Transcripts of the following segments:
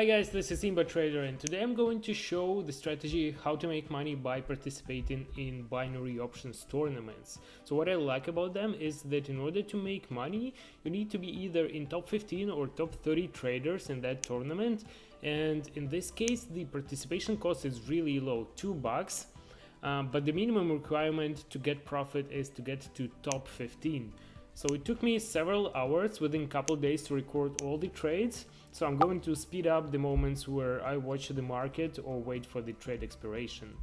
Hi guys, this is Imba Trader, and today I'm going to show the strategy how to make money by participating in binary options tournaments. So what I like about them is that in order to make money, you need to be either in top 15 or top 30 traders in that tournament, and in this case the participation cost is really low, $2. But the minimum requirement to get profit is to get to top 15. So it took me several hours within a couple days to record all the trades. So I'm going to speed up the moments where I watch the market or wait for the trade expiration.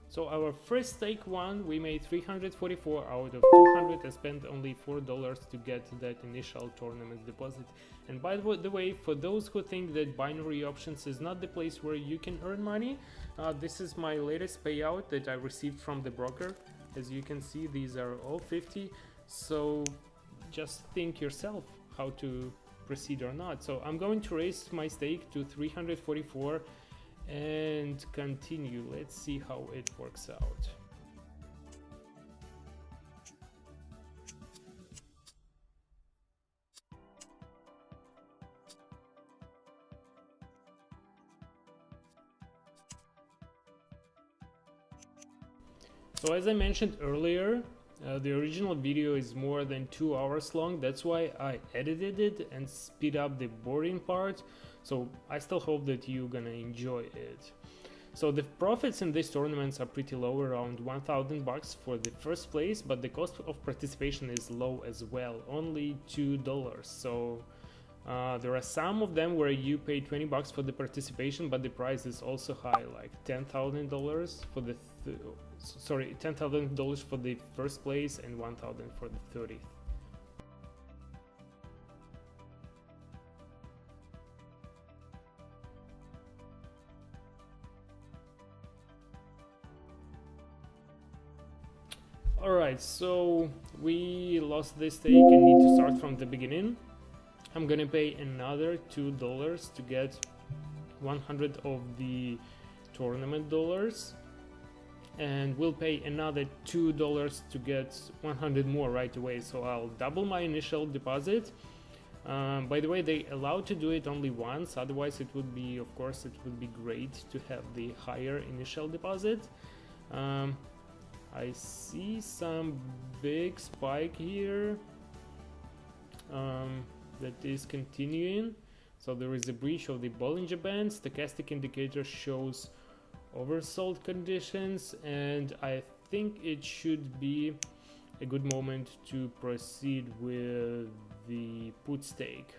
So our first stake won, we made 344 out of 200 and spent only $4 to get that initial tournament deposit. And by the way, for those who think that binary options is not the place where you can earn money, this is my latest payout that I received from the broker. As you can see, these are all 50, so just think yourself how to proceed or not. So I'm going to raise my stake to 344 and continue. Let's see how it works out. So as I mentioned earlier, the original video is more than 2 hours long. That's why I edited it and speed up the boring part. So I still hope that you're gonna enjoy it. So the profits in these tournaments are pretty low, around $1,000 for the first place, but the cost of participation is low as well, only $2. So there are some of them where you pay $20 for the participation, but the price is also high, like $10,000 for the $10,000 for the first place and $1,000 for the 30th. Alright, so we lost this stake and need to start from the beginning. I'm gonna pay another $2 to get 100 of the tournament dollars, and we'll pay another $2 to get 100 more right away, so I'll double my initial deposit. By the way, they allow to do it only once, otherwise it would be, of course, it would be great to have the higher initial deposit. I see some big spike here that is continuing. So there is a breach of the Bollinger Band. Stochastic indicator shows oversold conditions, and I think it should be a good moment to proceed with the put stake.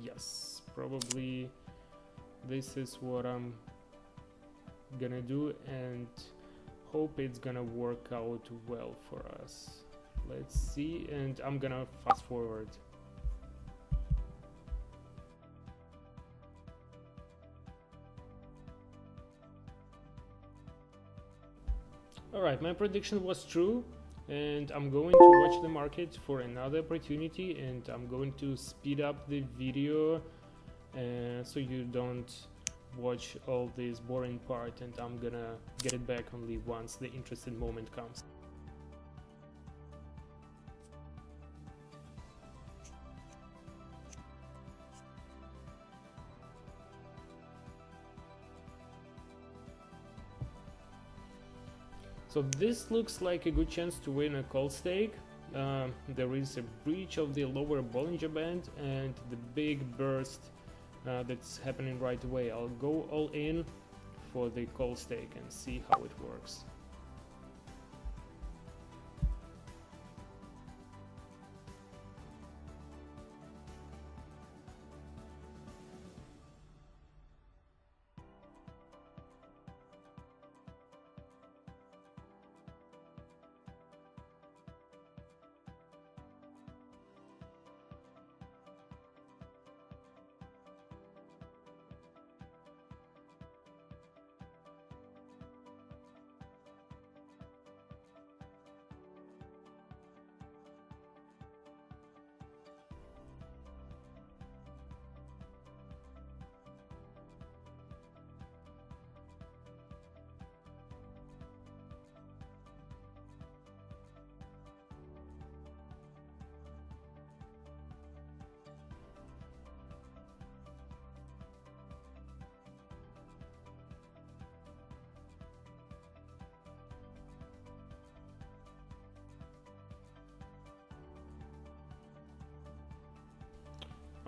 Yes, probably this is what I'm gonna do, and hope it's gonna work out well for us. Let's see, and I'm gonna fast forward. Alright, my prediction was true, and I'm going to watch the market for another opportunity, and I'm going to speed up the video so you don't watch all this boring part, and I'm gonna get it back only once the interesting moment comes. So this looks like a good chance to win a call stake. There is a breach of the lower Bollinger Band and the big burst that's happening right away. I'll go all in for the call stake and see how it works.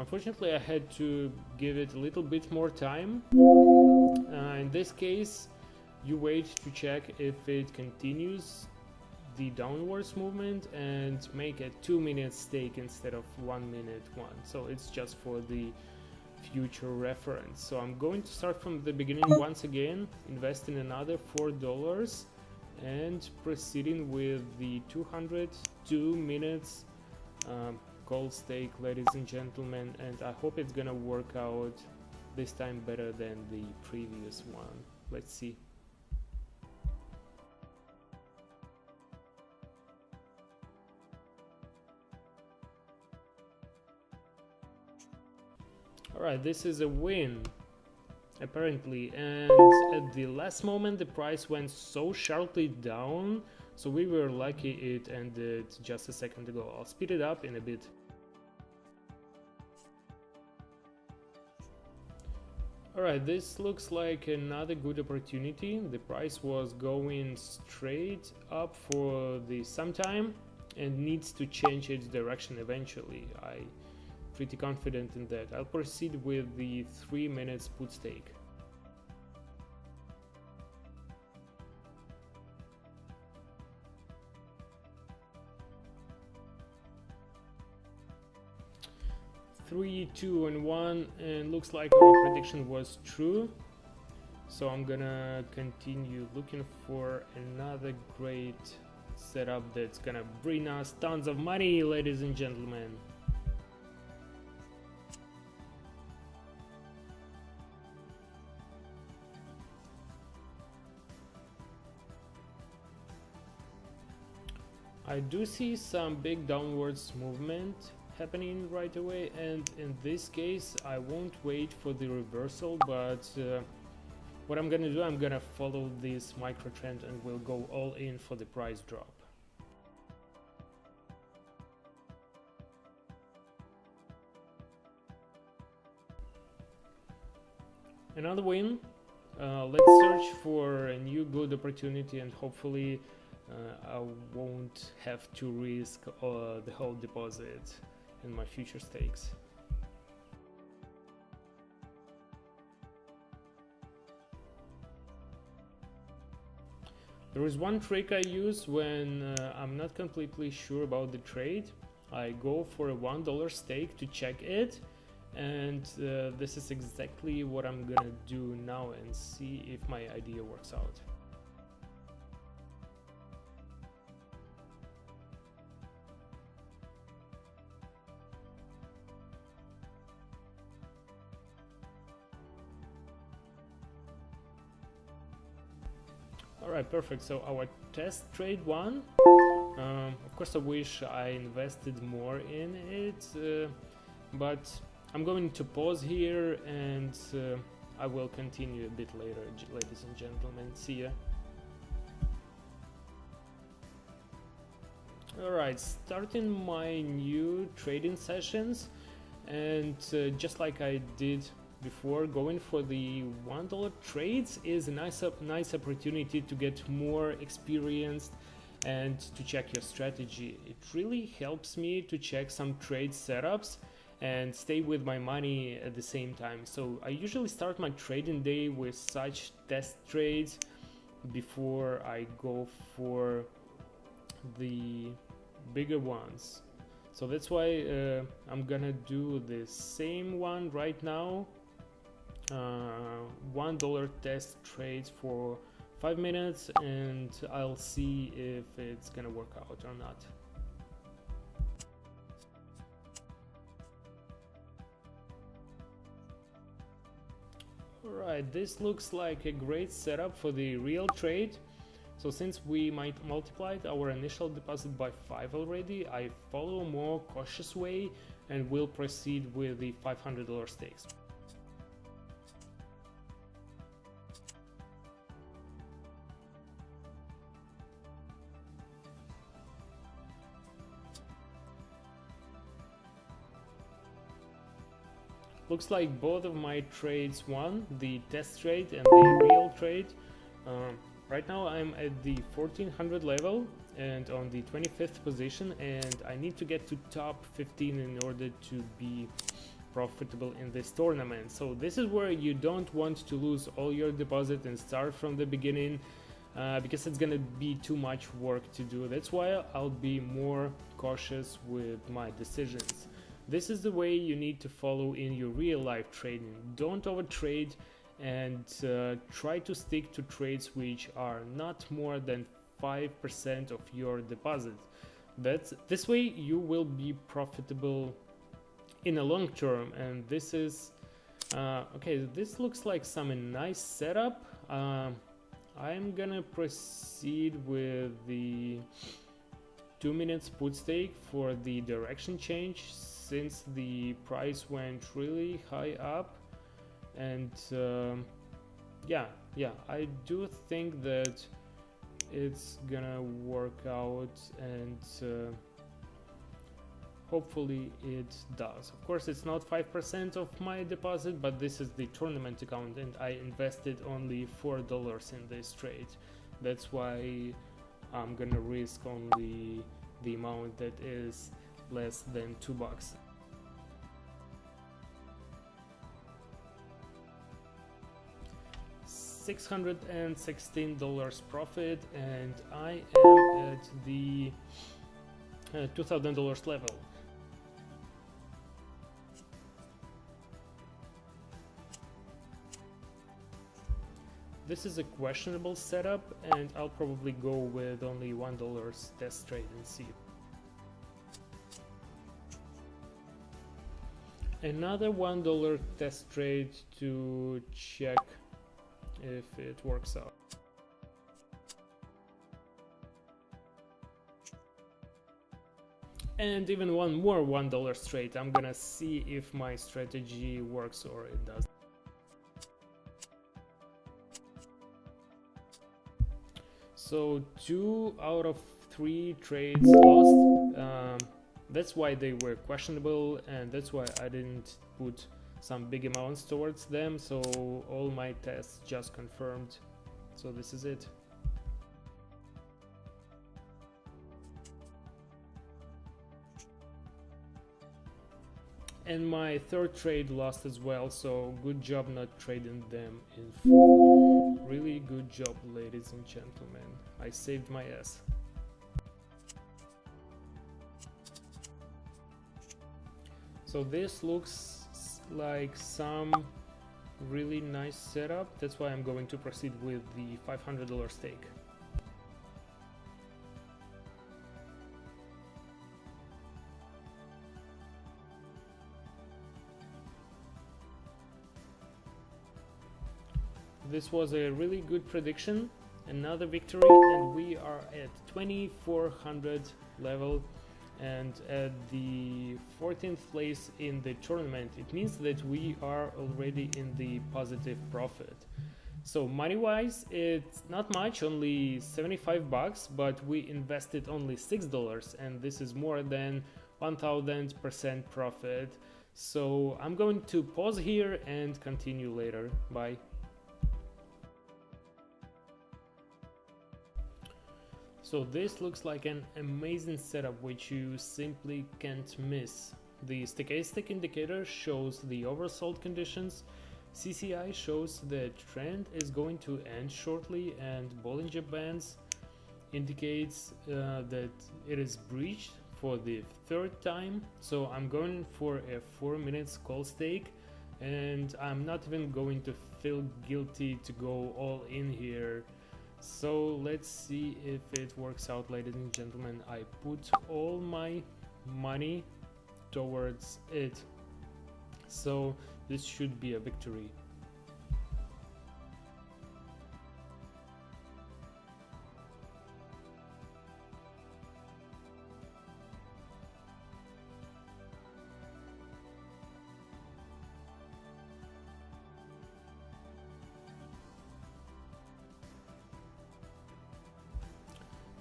Unfortunately, I had to give it a little bit more time. In this case, you wait to check if it continues the downwards movement and make a 2-minute stake instead of 1-minute one. So it's just for the future reference. So I'm going to start from the beginning once again, invest in another $4 and proceeding with the 202 minutes call stake, ladies and gentlemen, and I hope it's gonna work out this time better than the previous one. Let's see. Alright, this is a win, apparently, and at the last moment the price went so sharply down, so we were lucky it ended just a second ago. I'll speed it up in a bit. Alright, this looks like another good opportunity. The price was going straight up for some time and needs to change its direction eventually. I'm pretty confident in that. I'll proceed with the 3 minutes put stake. Three, two, and 1, and looks like our prediction was true. So I'm gonna continue looking for another great setup that's gonna bring us tons of money, ladies and gentlemen. I do see some big downwards movement happening right away, and in this case I won't wait for the reversal, but what I'm gonna do, I'm gonna follow this micro trend and we'll go all in for the price drop. Another win. Let's search for a new good opportunity, and hopefully I won't have to risk the whole deposit in my future stakes. There is one trick I use when I'm not completely sure about the trade. I go for a $1 stake to check it, and this is exactly what I'm gonna do now and see if my idea works out. Alright, perfect. So our test trade won. Of course I wish I invested more in it, but I'm going to pause here and I will continue a bit later, ladies and gentlemen. See ya. Alright, starting my new trading sessions, and just like I did before, going for the $1 trades is a nice opportunity to get more experienced and to check your strategy. It really helps me to check some trade setups and stay with my money at the same time. So I usually start my trading day with such test trades before I go for the bigger ones. So that's why I'm gonna do the same one right now. $1 test trades for 5 minutes, and I'll see if it's gonna work out or not. Alright, this looks like a great setup for the real trade. So since we might multiplied our initial deposit by 5 already, I follow a more cautious way and will proceed with the $500 stakes. Looks like both of my trades won, the test trade and the real trade. Right now I'm at the 1400 level and on the 25th position, and I need to get to top 15 in order to be profitable in this tournament. So this is where you don't want to lose all your deposit and start from the beginning, because it's gonna be too much work to do. That's why I'll be more cautious with my decisions. This is the way you need to follow in your real life trading. Don't overtrade, and try to stick to trades which are not more than 5% of your deposit. This way you will be profitable in a long term. And this is okay, this looks like some nice setup. I'm gonna proceed with the 2 minutes put stake for the direction change, since the price went really high up. And yeah, I do think that it's gonna work out, and hopefully it does. Of course, it's not 5% of my deposit, but this is the tournament account, and I invested only $4 in this trade. That's why I'm gonna risk only the amount that is less than $2. $616 profit, and I am at the $2,000 level. This is a questionable setup, and I'll probably go with only $1 test trade and see. Another $1 test trade to check if it works out. And even one more $1 trade. I'm gonna see if my strategy works or it doesn't. So 2 out of 3 trades lost. That's why they were questionable, and that's why I didn't put some big amounts towards them. So all my tests just confirmed. So this is it. And my third trade lost as well, so good job not trading them in full. Really good job, ladies and gentlemen. I saved my ass. So this looks like some really nice setup. That's why I'm going to proceed with the $500 stake. This was a really good prediction, another victory, and we are at 2400 level and at the 14th place in the tournament. It means that we are already in the positive profit. So money wise, it's not much, only $75, but we invested only $6, and this is more than 1000% profit. So I'm going to pause here and continue later. Bye. So this looks like an amazing setup which you simply can't miss. The stochastic indicator shows the oversold conditions, CCI shows the trend is going to end shortly, and Bollinger Bands indicates that it is breached for the 3rd time. So I'm going for a 4 minutes call stake, and I'm not even going to feel guilty to go all in here. So let's see if it works out, ladies and gentlemen. I put all my money towards it, so this should be a victory.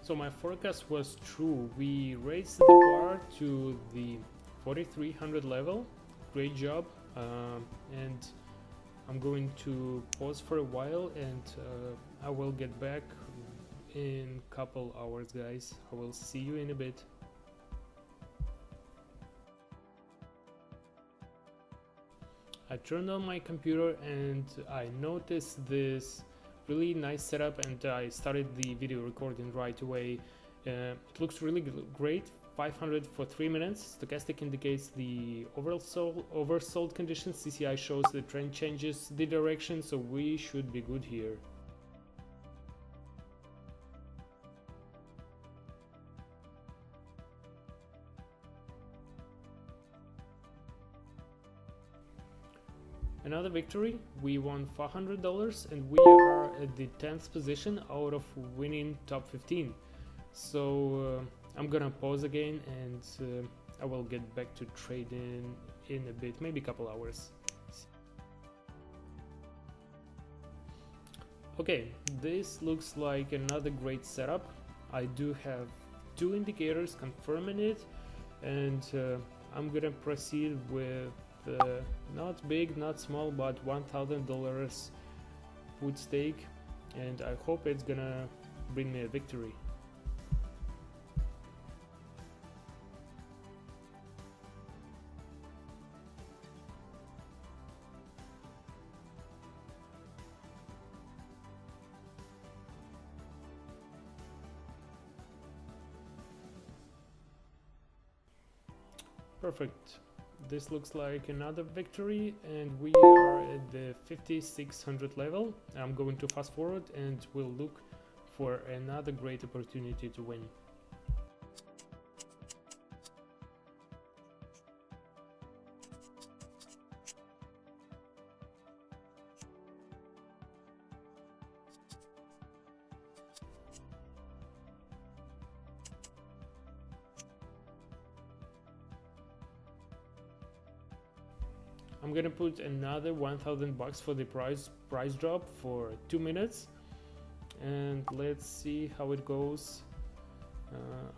So my forecast was true. We raised the bar to the 4300 level. Great job. And I'm going to pause for a while, and I will get back in a couple hours, guys. I will see you in a bit. I turned on my computer and I noticed this really nice setup, and I started the video recording right away. It looks really great. 500 for 3 minutes. Stochastic indicates the oversold conditions. CCI shows the trend changes the direction, so we should be good here. Another victory. We won $400 and we are at the 10th position out of winning top 15. So I'm gonna pause again and I will get back to trading in a bit, maybe a couple hours. Okay, this looks like another great setup. I do have 2 indicators confirming it, and I'm gonna proceed with not big, not small, but $1,000 put stake, and I hope it's gonna bring me a victory. Perfect. This looks like another victory, and we are at the 5600 level. I'm going to fast forward and we'll look for another great opportunity to win. I'm gonna put another 1,000 bucks for the price drop for 2 minutes, and let's see how it goes.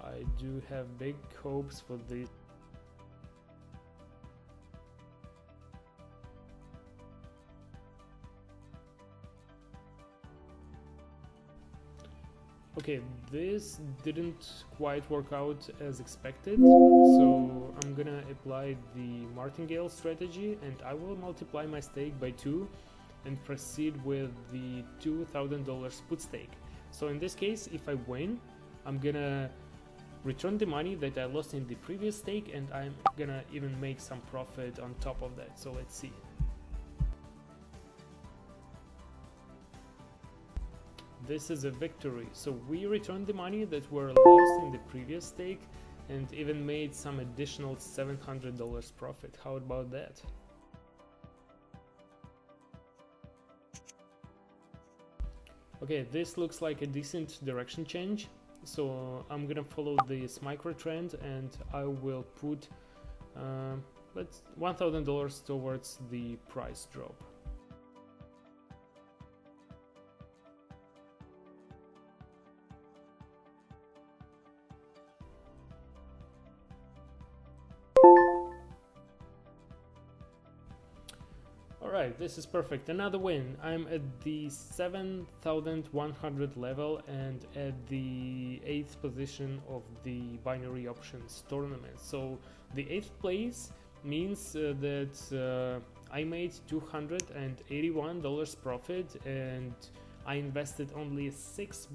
I do have big hopes for this. Okay, this didn't quite work out as expected, so I'm gonna apply the martingale strategy and I will multiply my stake by 2 and proceed with the $2,000 put stake. So in this case, if I win, I'm gonna return the money that I lost in the previous stake, and I'm gonna even make some profit on top of that. So let's see. This is a victory. So we returned the money that were lost in the previous stake and even made some additional $700 profit. How about that? Okay, this looks like a decent direction change. So I'm gonna follow this micro trend and I will put $1,000 towards the price drop. Alright, this is perfect. Another win. I'm at the 7,100 level and at the 8th position of the binary options tournament. So the 8th place means that I made $281 profit and I invested only $6.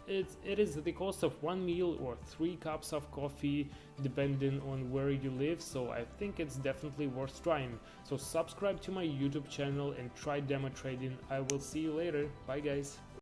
It is the cost of 1 meal or 3 cups of coffee depending on where you live, so I think it's definitely worth trying. So subscribe to my YouTube channel and try demo trading. I will see you later. Bye guys.